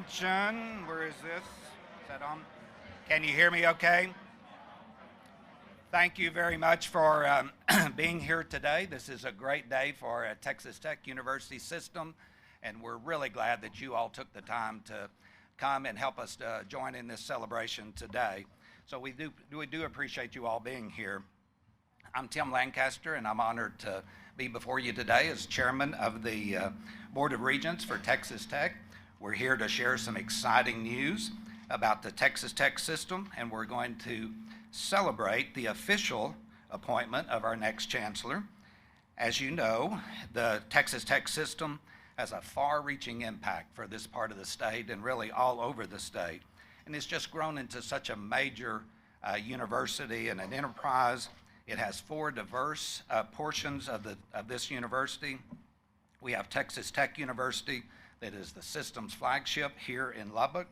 Attention, where is this? Is that on? Can you hear me okay? Thank you very much for being here today. This is a great day for Texas Tech University system, and we're really glad that you all took the time to come and help us join in this celebration today. So we do appreciate you all being here. I'm Tim Lancaster, and I'm honored to be before you today as chairman of the Board of Regents for Texas Tech. We're here to share some exciting news about the Texas Tech system, and we're going to celebrate the official appointment of our next chancellor. As you know, the Texas Tech system has a far-reaching impact for this part of the state and really all over the state. And it's just grown into such a major university and an enterprise. It has four diverse portions of this university. We have Texas Tech University, that is the system's flagship here in Lubbock.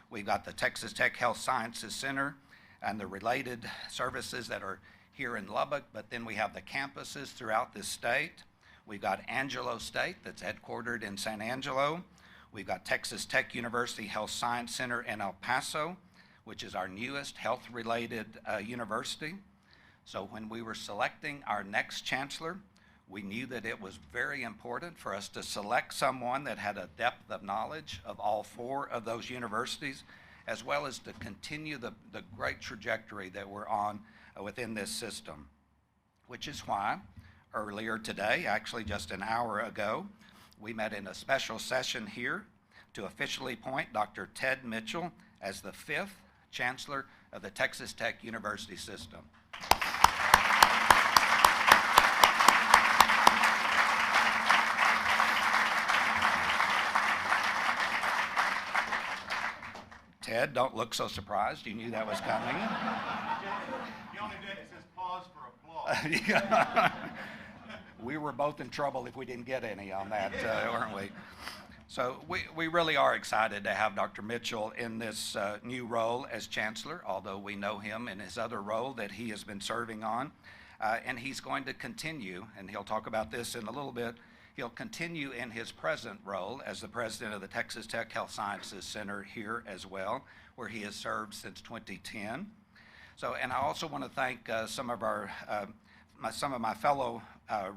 We've got the Texas Tech Health Sciences Center and the related services that are here in Lubbock, but then we have the campuses throughout this state. We've got Angelo State, that's headquartered in San Angelo. We've got Texas Tech University Health Science Center in El Paso, which is our newest health-related university. So when we were selecting our next chancellor, we knew that it was very important for us to select someone that had a depth of knowledge of all four of those universities, as well as to continue the great trajectory that we're on within this system. Which is why earlier today, actually just an hour ago, we met in a special session here to officially appoint Dr. Ted Mitchell as the fifth chancellor of the Texas Tech University system. Ted, don't look so surprised. You knew that was coming. The only bit that says pause for applause. We were both in trouble if we didn't get any on that, weren't we? So we really are excited to have Dr. Mitchell in this new role as chancellor, although we know him in his other role that he has been serving on. And he's going to continue, and he'll talk about this in a little bit, he'll continue in his present role as the president of the Texas Tech Health Sciences Center here as well, where he has served since 2010. So, and I also want to thank some of my fellow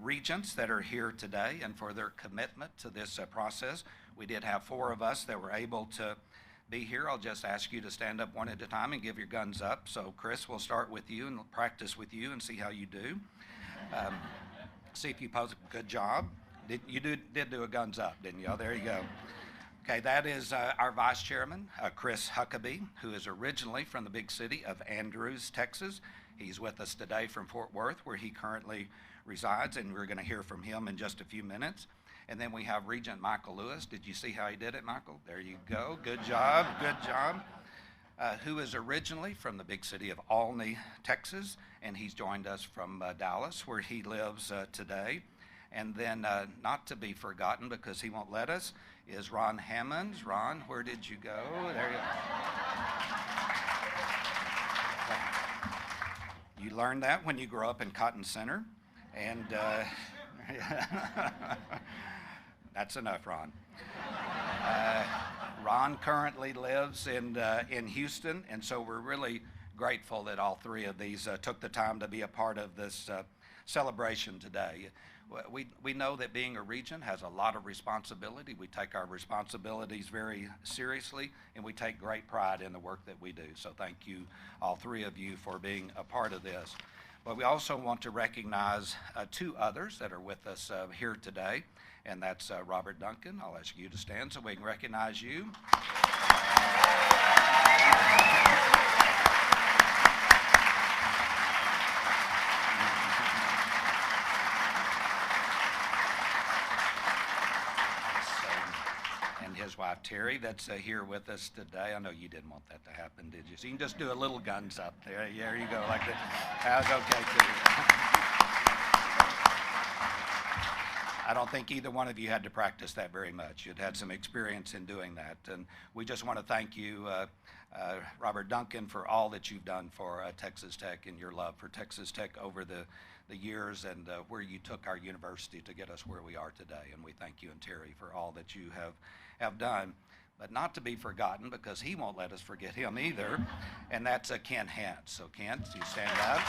regents that are here today and for their commitment to this process. We did have four of us that were able to be here. I'll just ask you to stand up one at a time and give your guns up. So Chris, we'll start with you and practice with you and see how you do. See if you pose a good job. You did do a guns up, didn't you? Oh, there you go. Okay, that is our vice chairman, Chris Huckabee, who is originally from the big city of Andrews, Texas. He's with us today from Fort Worth, where he currently resides, and we're going to hear from him in just a few minutes. And then we have Regent Michael Lewis. Did you see how he did it, Michael? There you go. Good job. Good job. Who is originally from the big city of Olney, Texas, and he's joined us from Dallas, where he lives today. And then, not to be forgotten, because he won't let us, is Ron Hammonds. Ron, where did you go? There you go. You learned that when you grew up in Cotton Center, and that's enough, Ron. Ron currently lives in Houston, and so we're really grateful that all three of these took the time to be a part of this celebration today. We know that being a regent has a lot of responsibility. We take our responsibilities very seriously, and we take great pride in the work that we do. So thank you, all three of you, for being a part of this. But we also want to recognize two others that are with us here today, and that's Robert Duncan. I'll ask you to stand so we can recognize you. His wife Terry, that's here with us today. I know you didn't want that to happen, did you? So you can just do a little guns up there. There you go, like that. That's okay too. I don't think either one of you had to practice that very much. You'd had some experience in doing that, and we just want to thank you, Robert Duncan, for all that you've done for Texas Tech and your love for Texas Tech over the years and where you took our university to get us where we are today. And we thank you and Terry for all that you have done. but not to be forgotten because he won't let us forget him either, and that's Ken Hance. So Ken, you stand up.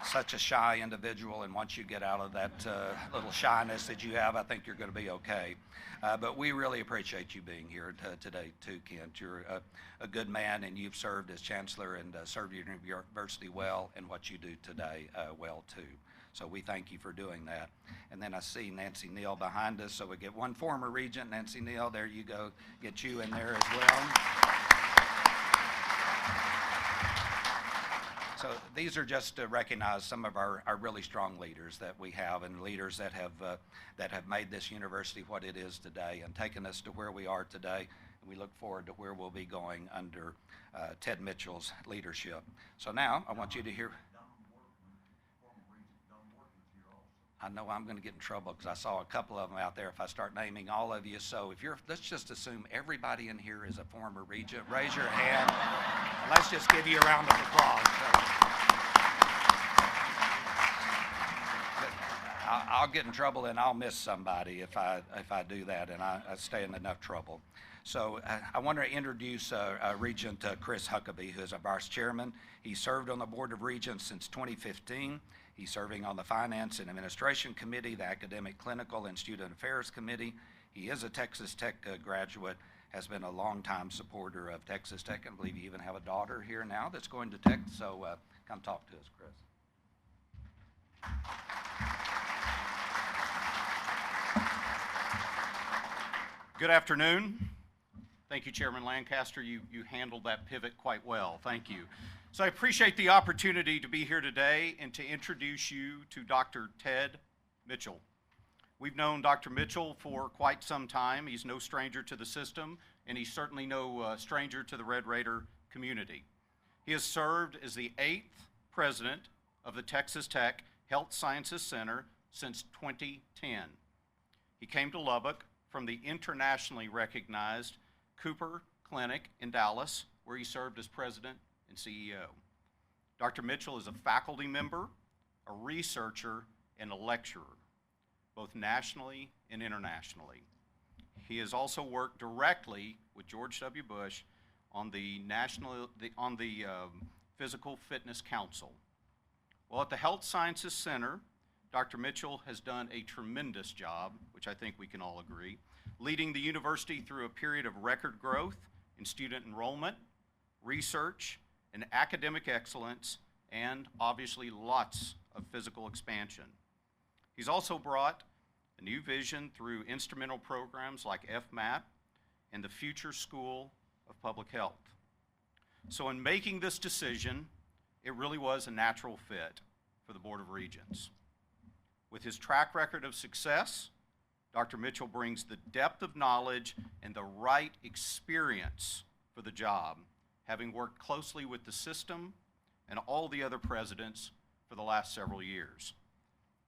Such a shy individual, and once you get out of that little shyness that you have, I think you're going to be okay. But we really appreciate you being here today too, Kent. You're a good man, and you've served as chancellor and served your university well, and what you do today well too. So we thank you for doing that. And then I see Nancy Neal behind us, so we get one former regent. Nancy Neal, there you go. Get you in there as well. So these are just to recognize some of our really strong leaders that we have, and leaders that have made this university what it is today and taken us to where we are today. And we look forward to where we'll be going under Ted Mitchell's leadership. So now I want you to hear. I know I'm going to get in trouble because I saw a couple of them out there if I start naming all of you. So if let's just assume everybody in here is a former regent. Raise your hand. And let's just give you a round of applause. I'll get in trouble and I'll miss somebody if I do that, and I stay in enough trouble. So I want to introduce Regent Chris Huckabee, who is our vice chairman. He served on the Board of Regents since 2015. He's serving on the Finance and Administration Committee, the Academic, Clinical, and Student Affairs Committee. He is a Texas Tech graduate, has been a longtime supporter of Texas Tech, and I believe you even have a daughter here now that's going to Tech, so come talk to us, Chris. Good afternoon. Thank you, Chairman Lancaster. You handled that pivot quite well. Thank you. So I appreciate the opportunity to be here today and to introduce you to Dr. Ted Mitchell. We've known Dr. Mitchell for quite some time. He's no stranger to the system, and he's certainly no stranger to the Red Raider community. He has served as the 8th president of the Texas Tech Health Sciences Center since 2010. He came to Lubbock from the internationally recognized Cooper Clinic in Dallas, where he served as president and CEO. Dr. Mitchell is a faculty member, a researcher, and a lecturer, both nationally and internationally. He has also worked directly with George W. Bush on the Physical Fitness Council. Well, at the Health Sciences Center, Dr. Mitchell has done a tremendous job, which I think we can all agree, leading the university through a period of record growth in student enrollment, research, and academic excellence, and obviously lots of physical expansion. He's also brought a new vision through instrumental programs like FMAP and the Future School of Public Health. So in making this decision, it really was a natural fit for the Board of Regents. With his track record of success, Dr. Mitchell brings the depth of knowledge and the right experience for the job, having worked closely with the system and all the other presidents for the last several years.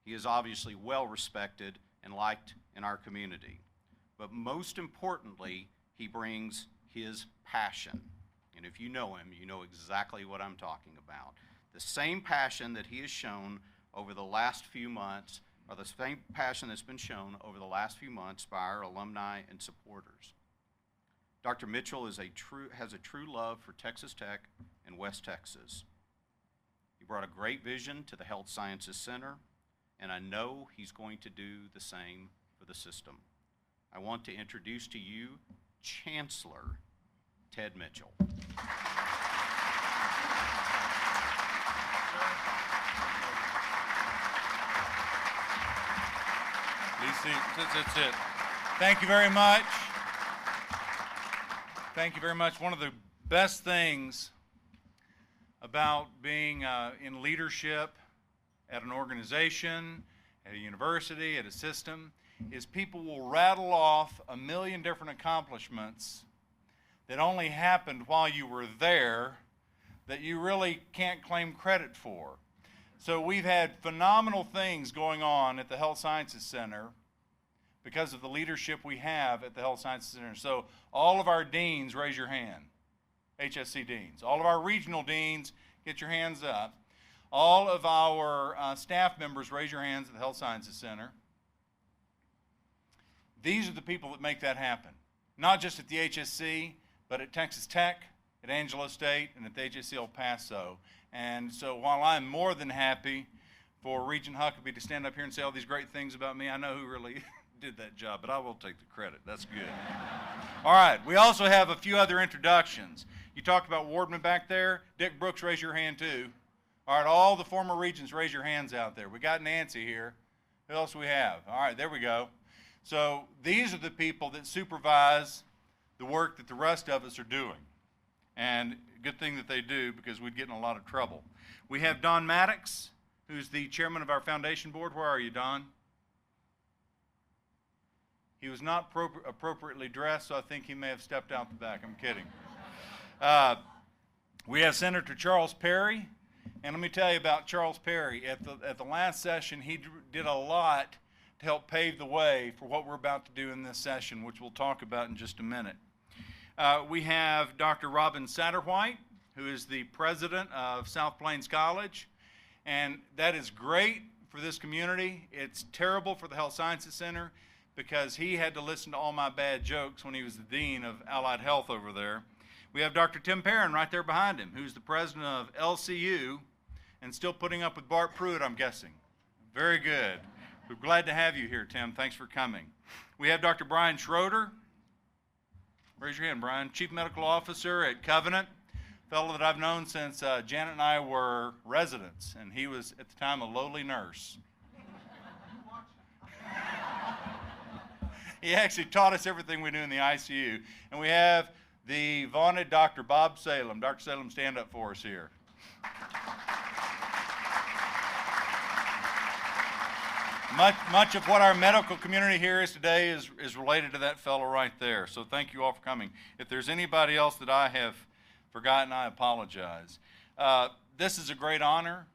He is obviously well respected and liked in our community, but most importantly, he brings his passion. And if you know him, you know exactly what I'm talking about. The same passion that he has shown over the last few months, or the same passion that's been shown over the last few months by our alumni and supporters. Dr. Mitchell has a true love for Texas Tech and West Texas. He brought a great vision to the Health Sciences Center, and I know he's going to do the same for the system. I want to introduce to you Chancellor Ted Mitchell. That's it. Thank you very much. Thank you very much. One of the best things about being in leadership at an organization, at a university, at a system, is people will rattle off a million different accomplishments that only happened while you were there that you really can't claim credit for. So we've had phenomenal things going on at the Health Sciences Center because of the leadership we have at the Health Sciences Center. So all of our deans, raise your hand. HSC deans. All of our regional deans, get your hands up. All of our staff members, raise your hands at the Health Sciences Center. These are the people that make that happen. Not just at the HSC, but at Texas Tech, at Angelo State, and at the HSC El Paso. And so while I'm more than happy for Regent Huckabee to stand up here and say all these great things about me, I know who really did that job, but I will take the credit. That's good. All right, we also have a few other introductions. You talked about Wardman back there. Dick Brooks, raise your hand too. All right, all the former regents, raise your hands out there. We got Nancy here. Who else do we have? All right, there we go. So these are the people that supervise the work that the rest of us are doing. And good thing that they do, because we'd get in a lot of trouble. We have Don Maddox, who's the chairman of our foundation board. Where are you, Don? He was not appropriately dressed, so I think he may have stepped out the back. I'm kidding. We have Senator Charles Perry. And let me tell you about Charles Perry. At the last session, he did a lot to help pave the way for what we're about to do in this session, which we'll talk about in just a minute. We have Dr. Robin Satterwhite, who is the president of South Plains College. And that is great for this community. It's terrible for the Health Sciences Center, because he had to listen to all my bad jokes when he was the dean of Allied Health over there. We have Dr. Tim Perrin right there behind him, who's the president of LCU and still putting up with Bart Pruitt, I'm guessing. Very good. We're glad to have you here, Tim. Thanks for coming. We have Dr. Brian Schroeder. Raise your hand, Brian. Chief Medical Officer at Covenant, fellow that I've known since Janet and I were residents, and he was at the time a lowly nurse. He actually taught us everything we knew in the ICU. And we have the vaunted Dr. Bob Salem. Dr. Salem, stand up for us here. Much of what our medical community here is today is related to that fellow right there. So thank you all for coming. If there's anybody else that I have forgotten, I apologize. This is a great honor.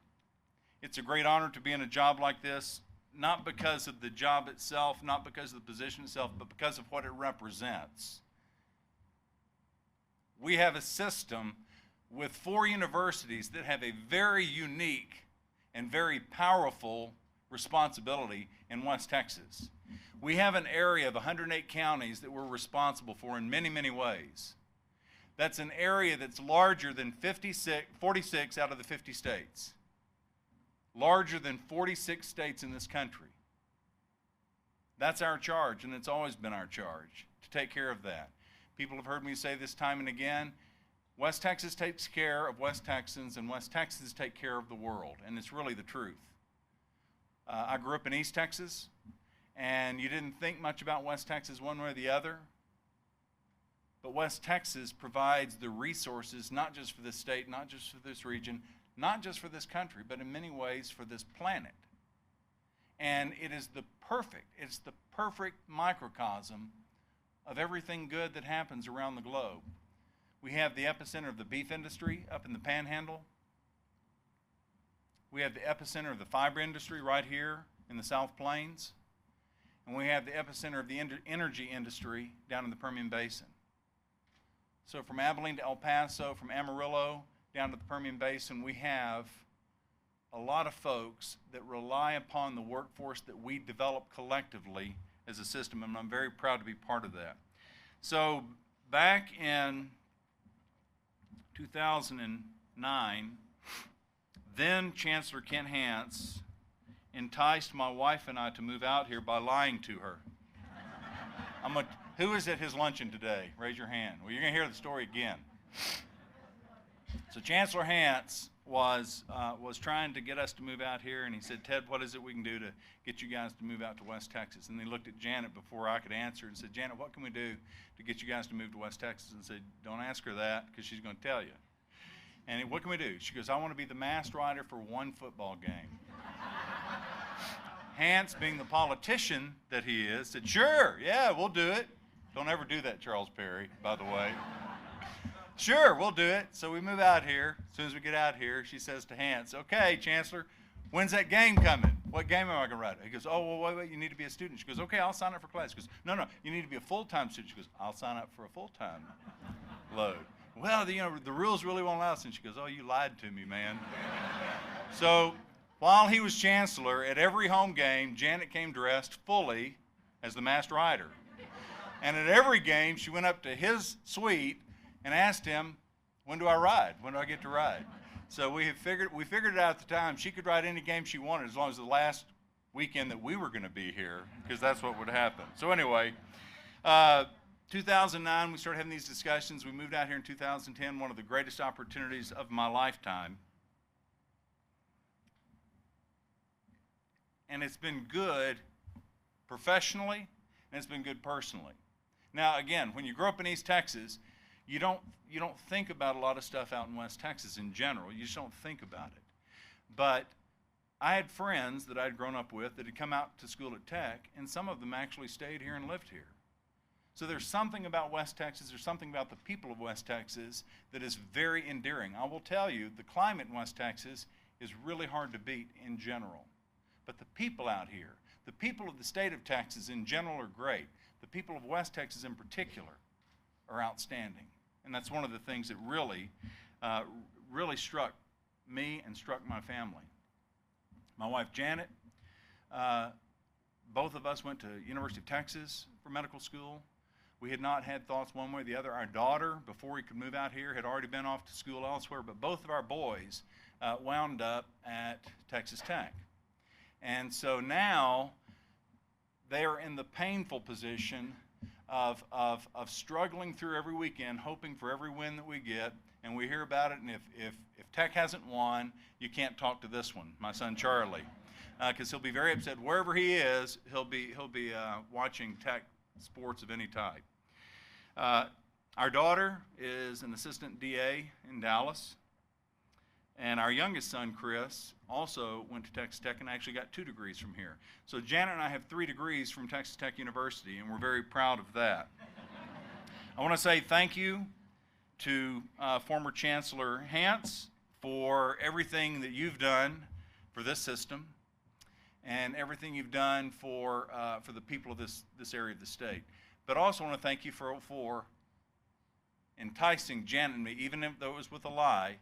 It's a great honor to be in a job like this, not because of the job itself, not because of the position itself, but because of what it represents. We have a system with 4 universities that have a very unique and very powerful responsibility in West Texas. We have an area of 108 counties that we're responsible for in many, many ways. That's an area that's larger than 46 out of the 50 states. Larger than 46 states in this country. That's our charge, and it's always been our charge to take care of that. People have heard me say this time and again, West Texas takes care of West Texans, and West Texans take care of the world, and it's really the truth. I grew up in East Texas, and you didn't think much about West Texas one way or the other, but West Texas provides the resources not just for this state, not just for this region, not just for this country, but in many ways for this planet. And it's the perfect microcosm of everything good that happens around the globe. We have the epicenter of the beef industry up in the Panhandle. We have the epicenter of the fiber industry right here in the South Plains. And we have the epicenter of the energy industry down in the Permian Basin. So from Abilene to El Paso, from Amarillo down to the Permian Basin, we have a lot of folks that rely upon the workforce that we develop collectively as a system, and I'm very proud to be part of that. So back in 2009, then Chancellor Kent Hance enticed my wife and I to move out here by lying to her. Who is at his luncheon today? Raise your hand. Well, you're going to hear the story again. So Chancellor Hance was trying to get us to move out here, and he said, Ted, what is it we can do to get you guys to move out to West Texas? And they looked at Janet before I could answer and said, Janet, what can we do to get you guys to move to West Texas? And said, don't ask her that, because she's going to tell you. And what can we do? She goes, I want to be the masked rider for one football game. Hance, being the politician that he is, said, sure, yeah, we'll do it. Don't ever do that, Charles Perry, by the way. Sure, we'll do it. So we move out here. As soon as we get out here, she says to Hance, okay, Chancellor, when's that game coming? What game am I going to ride? He goes, oh, well, wait, you need to be a student. She goes, okay, I'll sign up for class. He goes, no, you need to be a full-time student. She goes, I'll sign up for a full-time load. well, the rules really won't allow us. And she goes, oh, you lied to me, man. So while he was chancellor, at every home game, Janet came dressed fully as the masked rider. And at every game, she went up to his suite and asked him, when do I ride? When do I get to ride? So we figured it out at the time. She could ride any game she wanted as long as the last weekend that we were going to be here, because that's what would happen. So anyway, 2009, we started having these discussions. We moved out here in 2010, one of the greatest opportunities of my lifetime. And it's been good professionally, and it's been good personally. Now, again, when you grow up in East Texas, you don't think about a lot of stuff out in West Texas in general. You just don't think about it. But I had friends that I'd grown up with that had come out to school at Tech, and some of them actually stayed here and lived here. So there's something about West Texas, there's something about the people of West Texas that is very endearing. I will tell you, the climate in West Texas is really hard to beat in general. But the people out here, the people of the state of Texas in general are great. The people of West Texas in particular are outstanding. And that's one of the things that really, really struck me and struck my family. My wife Janet, both of us went to University of Texas for medical school. We had not had thoughts one way or the other. Our daughter, before we could move out here, had already been off to school elsewhere, but both of our boys wound up at Texas Tech. And so now they are in the painful position of struggling through every weekend, hoping for every win that we get, and we hear about it, and if Tech hasn't won, you can't talk to this one, my son Charlie, because he'll be very upset. Wherever he is, he'll be watching Tech sports of any type. Our daughter is an assistant DA in Dallas, and our youngest son, Chris, also went to Texas Tech and actually got 2 degrees from here. So Janet and I have 3 degrees from Texas Tech University, and we're very proud of that. I want to say thank you to former Chancellor Hance for everything that you've done for this system and everything you've done for the people of this area of the state. But I also want to thank you for enticing Janet and me, even though it was with a lie,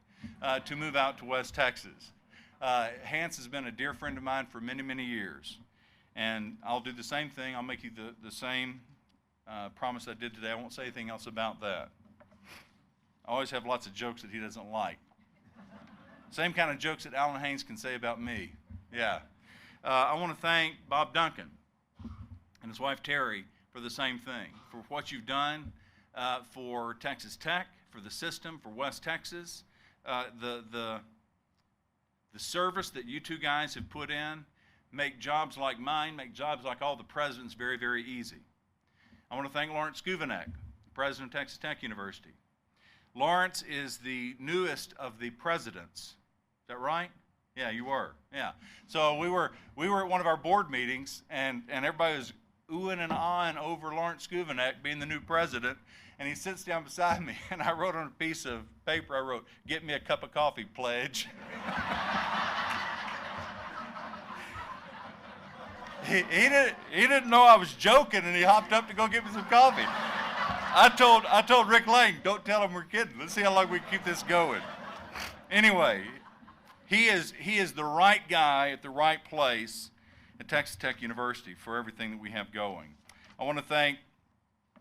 to move out to West Texas. Hance has been a dear friend of mine for many, many years. And I'll do the same thing. I'll make you the same promise I did today. I won't say anything else about that. I always have lots of jokes that he doesn't like. Same kind of jokes that Alan Haynes can say about me. Yeah. I want to thank Bob Duncan and his wife Terry for the same thing, for what you've done for Texas Tech, for the system, for West Texas. The service that you two guys have put in make jobs like mine, make jobs like all the presidents very, very easy. I want to thank Lawrence Skuvanek, the president of Texas Tech University. Lawrence is the newest of the presidents. Is that right? Yeah, you were. Yeah. So we were at one of our board meetings, and everybody was oohing and ahhing over Lawrence Skuvanek being the new president. And he sits down beside me, and I wrote on a piece of paper, I wrote, "Get me a cup of coffee, pledge." He didn't know I was joking, and he hopped up to go get me some coffee. I told Rick Lang, don't tell him we're kidding. Let's see how long we can keep this going. Anyway, he is the right guy at the right place at Texas Tech University for everything that we have going. I want to thank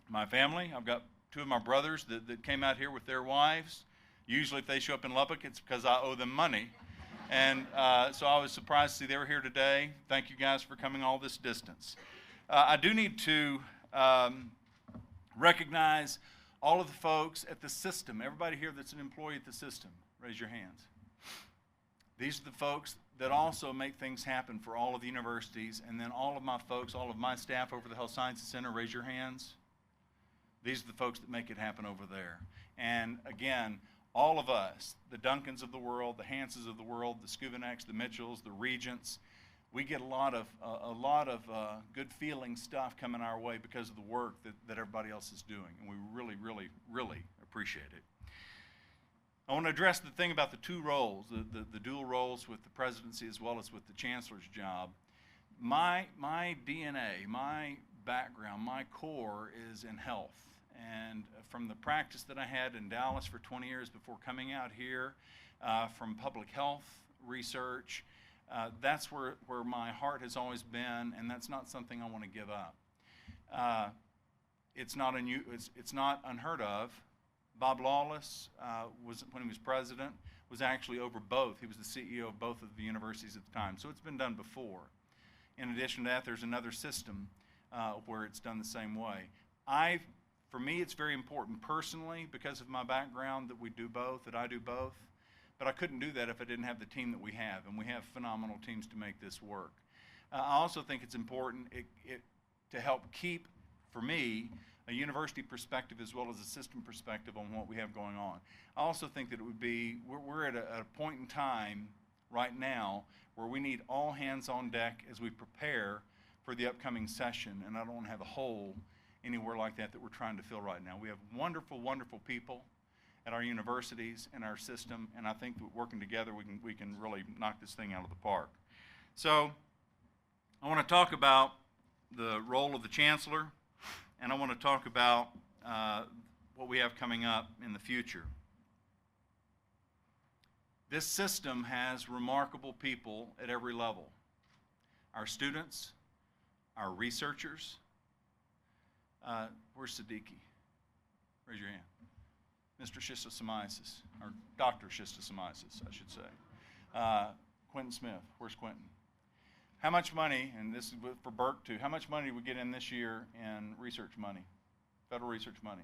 my family. I've got 2 of my brothers that came out here with their wives. Usually if they show up in Lubbock, it's because I owe them money. And so I was surprised to see they were here today. Thank you guys for coming all this distance. I do need to recognize all of the folks at the system. Everybody here that's an employee at the system, raise your hands. These are the folks that also make things happen for all of the universities. And then all of my folks, all of my staff over the Health Sciences Center, raise your hands. These are the folks that make it happen over there. And again, all of us, the Duncans of the world, the Hanses of the world, the Skuvaneks, the Mitchells, the Regents, we get a lot of good feeling stuff coming our way because of the work that everybody else is doing. And we really, really, really appreciate it. I want to address the thing about the 2 roles, the dual roles with the presidency as well as with the chancellor's job. My DNA, my background, my core is in health. and from the practice that I had in Dallas for 20 years before coming out here, from public health research, that's where my heart has always been, and that's not something I want to give up. It's not unheard of. Bob Lawless when he was president, was actually over both. He was the CEO of both of the universities at the time, so it's been done before. In addition to that, there's another system where it's done the same way. For me, it's very important personally, because of my background, that we do both, that I do both. But I couldn't do that if I didn't have the team that we have, and we have phenomenal teams to make this work. I also think it's important to help keep, for me, a university perspective as well as a system perspective on what we have going on. I also think that it would be, we're at a point in time right now where we need all hands on deck as we prepare for the upcoming session, and I don't want to have a hole anywhere like that we're trying to fill right now. We have wonderful, wonderful people at our universities and our system, and I think that working together we can really knock this thing out of the park. So I want to talk about the role of the Chancellor, and I want to talk about what we have coming up in the future. This system has remarkable people at every level. Our students, our researchers. Where's Siddiqui? Raise your hand. Mr. Schistosomyces, or Dr. Schistosomyces, I should say. Quentin Smith, where's Quentin? How much money, and this is for Burke too, how much money did we get in this year in research money, federal research money?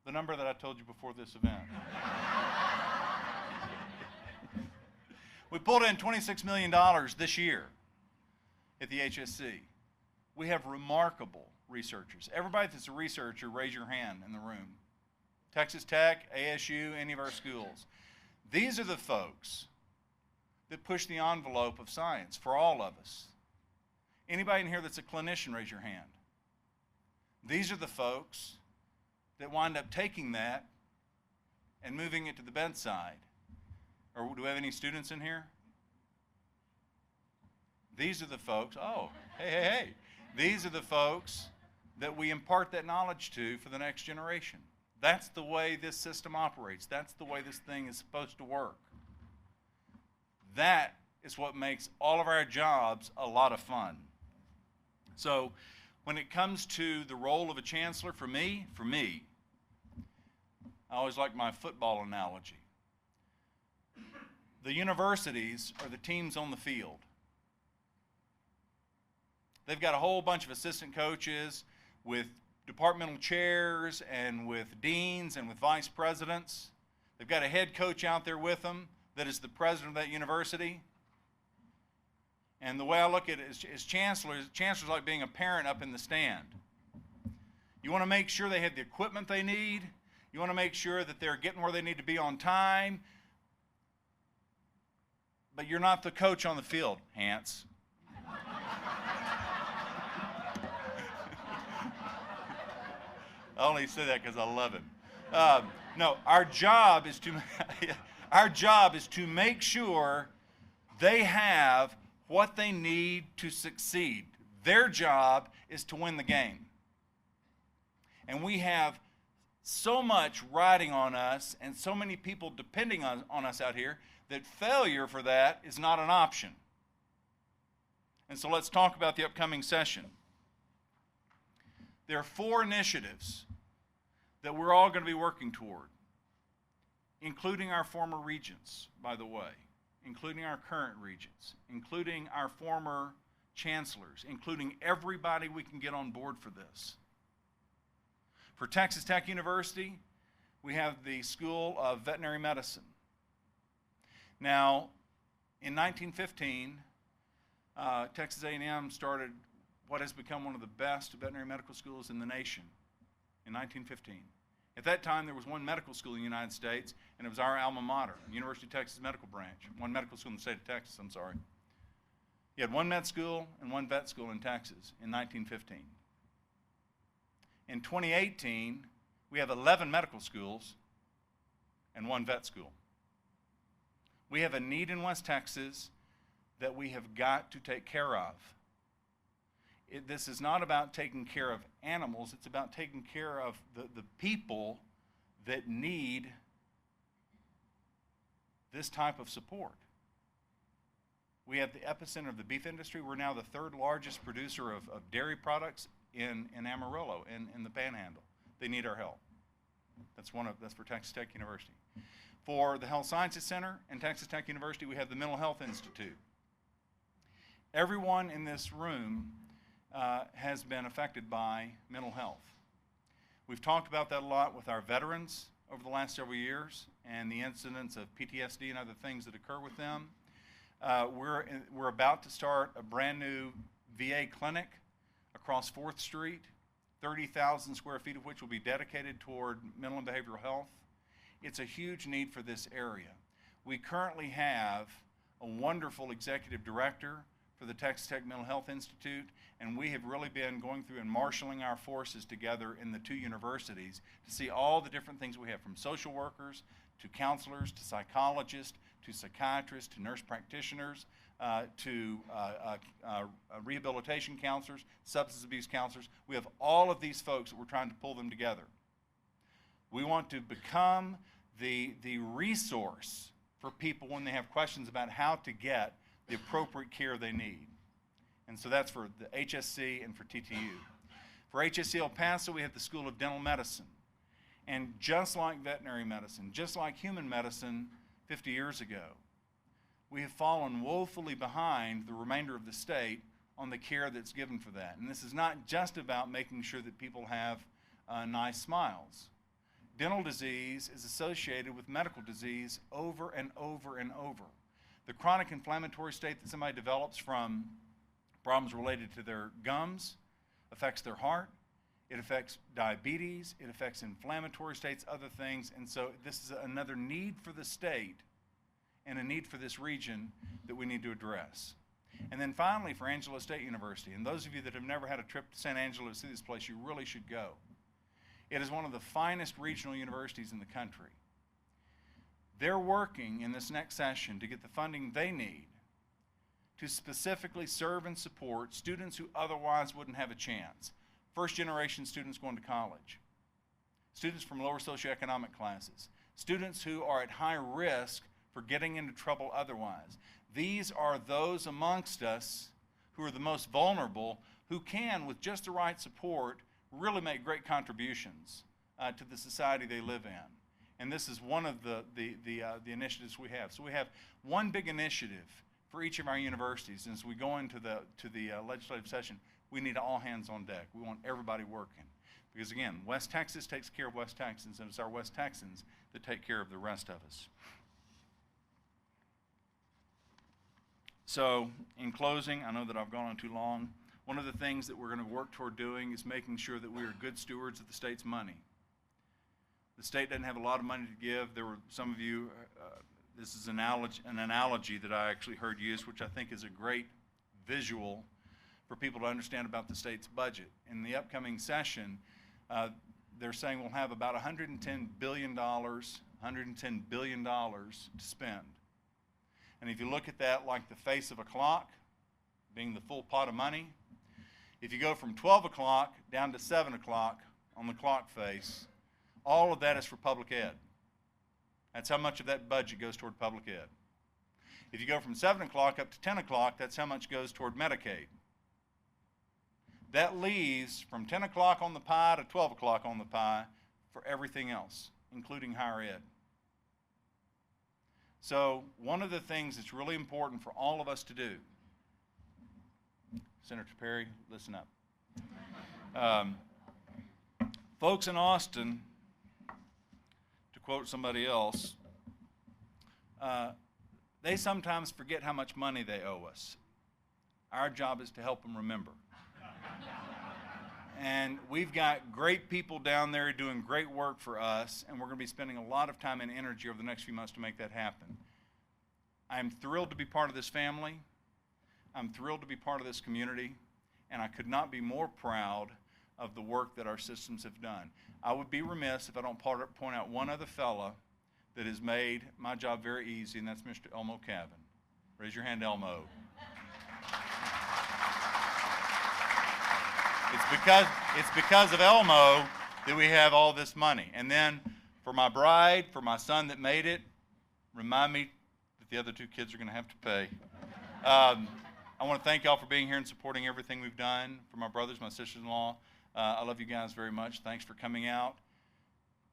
The number that I told you before this event. We pulled in $26 million this year at the HSC. We have remarkable researchers. Everybody that's a researcher, raise your hand in the room. Texas Tech, ASU, any of our schools. These are the folks that push the envelope of science for all of us. Anybody in here that's a clinician, raise your hand. These are the folks that wind up taking that and moving it to the bedside. Or do we have any students in here? These are the folks, oh, hey. These are the folks that we impart that knowledge to for the next generation. That's the way this system operates. That's the way this thing is supposed to work. That is what makes all of our jobs a lot of fun. So when it comes to the role of a chancellor, for me, I always like my football analogy. The universities are the teams on the field. They've got a whole bunch of assistant coaches with departmental chairs and with deans and with vice presidents. They've got a head coach out there with them that is the president of that university. And the way I look at it is chancellor's like being a parent up in the stand. You want to make sure they have the equipment they need. You want to make sure that they're getting where they need to be on time. But you're not the coach on the field, Hans. I only say that because I love him. No, our job is to make sure they have what they need to succeed. Their job is to win the game. And we have so much riding on us and so many people depending on us out here that failure for that is not an option. And so let's talk about the upcoming session. There are 4 initiatives that we're all going to be working toward, including our former regents, by the way, including our current regents, including our former chancellors, including everybody we can get on board for this. For Texas Tech University, we have the School of Veterinary Medicine. Now, in 1915, Texas A&M started what has become one of the best veterinary medical schools in the nation in 1915. At that time, there was one medical school in the United States, and it was our alma mater, University of Texas Medical Branch, one medical school in the state of Texas, I'm sorry. You had one med school and one vet school in Texas in 1915. In 2018, we have 11 medical schools and one vet school. We have a need in West Texas that we have got to take care of. This is not about taking care of animals, it's about taking care of the people that need this type of support. We have the epicenter of the beef industry. We're now the third largest producer of dairy products in Amarillo, in the Panhandle. They need our help. That's for Texas Tech University. For the Health Sciences Center and Texas Tech University, we have the Mental Health Institute. Everyone in this room has been affected by mental health. We've talked about that a lot with our veterans over the last several years and the incidents of PTSD and other things that occur with them. We're about to start a brand new VA clinic across 4th Street, 30,000 square feet of which will be dedicated toward mental and behavioral health. It's a huge need for this area. We currently have a wonderful executive director for the Texas Tech Mental Health Institute, and we have really been going through and marshaling our forces together in the two universities to see all the different things we have, from social workers to counselors to psychologists to psychiatrists to nurse practitioners to rehabilitation counselors, substance abuse counselors. We have all of these folks that we're trying to pull them together. We want to become the resource for people when they have questions about how to get the appropriate care they need. And so that's for the HSC and for TTU. For HSC El Paso, we have the School of Dental Medicine. And just like veterinary medicine, just like human medicine 50 years ago, we have fallen woefully behind the remainder of the state on the care that's given for that. And this is not just about making sure that people have nice smiles. Dental disease is associated with medical disease over and over and over. The chronic inflammatory state that somebody develops from problems related to their gums affects their heart, it affects diabetes, it affects inflammatory states, other things, and so this is another need for the state and a need for this region that we need to address. And then finally, for Angelo State University, and those of you that have never had a trip to San Angelo to see this place, you really should go. It is one of the finest regional universities in the country. They're working in this next session to get the funding they need to specifically serve and support students who otherwise wouldn't have a chance. First-generation students going to college, students from lower socioeconomic classes, students who are at high risk for getting into trouble otherwise. These are those amongst us who are the most vulnerable, who can, with just the right support, really make great contributions to the society they live in. And this is one of the initiatives we have. So we have one big initiative for each of our universities. And as we go into the legislative session, we need all hands on deck. We want everybody working. Because again, West Texas takes care of West Texans, and it's our West Texans that take care of the rest of us. So in closing, I know that I've gone on too long. One of the things that we're going to work toward doing is making sure that we are good stewards of the state's money. The state doesn't have a lot of money to give. There were some of you, this is an analogy that I actually heard used, which I think is a great visual for people to understand about the state's budget. In the upcoming session, they're saying we'll have about $110 billion to spend. And if you look at that like the face of a clock, being the full pot of money, if you go from 12 o'clock down to 7 o'clock on the clock face, all of that is for public ed. That's how much of that budget goes toward public ed. If you go from 7 o'clock up to 10 o'clock, that's how much goes toward Medicaid. That leaves from 10 o'clock on the pie to 12 o'clock on the pie for everything else, including higher ed. So one of the things that's really important for all of us to do, Senator Perry, listen up. Folks in Austin, to quote somebody else, they sometimes forget how much money they owe us. Our job is to help them remember. And we've got great people down there doing great work for us, and we're going to be spending a lot of time and energy over the next few months to make that happen. I'm thrilled to be part of this family. I'm thrilled to be part of this community, and I could not be more proud of the work that our systems have done. I would be remiss if I don't point out one other fella that has made my job very easy, and that's Mr. Elmo Cavan. Raise your hand, Elmo. It's because of Elmo that we have all this money. And then for my bride, for my son that made it, remind me that the other 2 kids are going to have to pay. I want to thank y'all for being here and supporting everything we've done. For my brothers, my sisters-in-law, I love you guys very much. Thanks for coming out.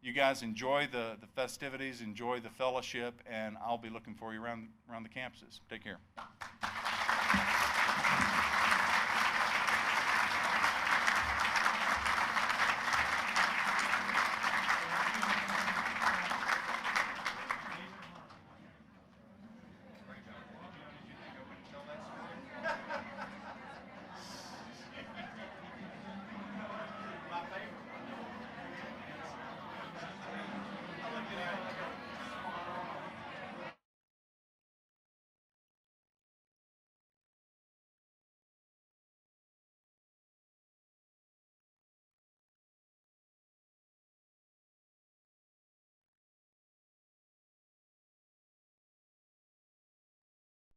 You guys enjoy the festivities, enjoy the fellowship, and I'll be looking for you around the campuses. Take care.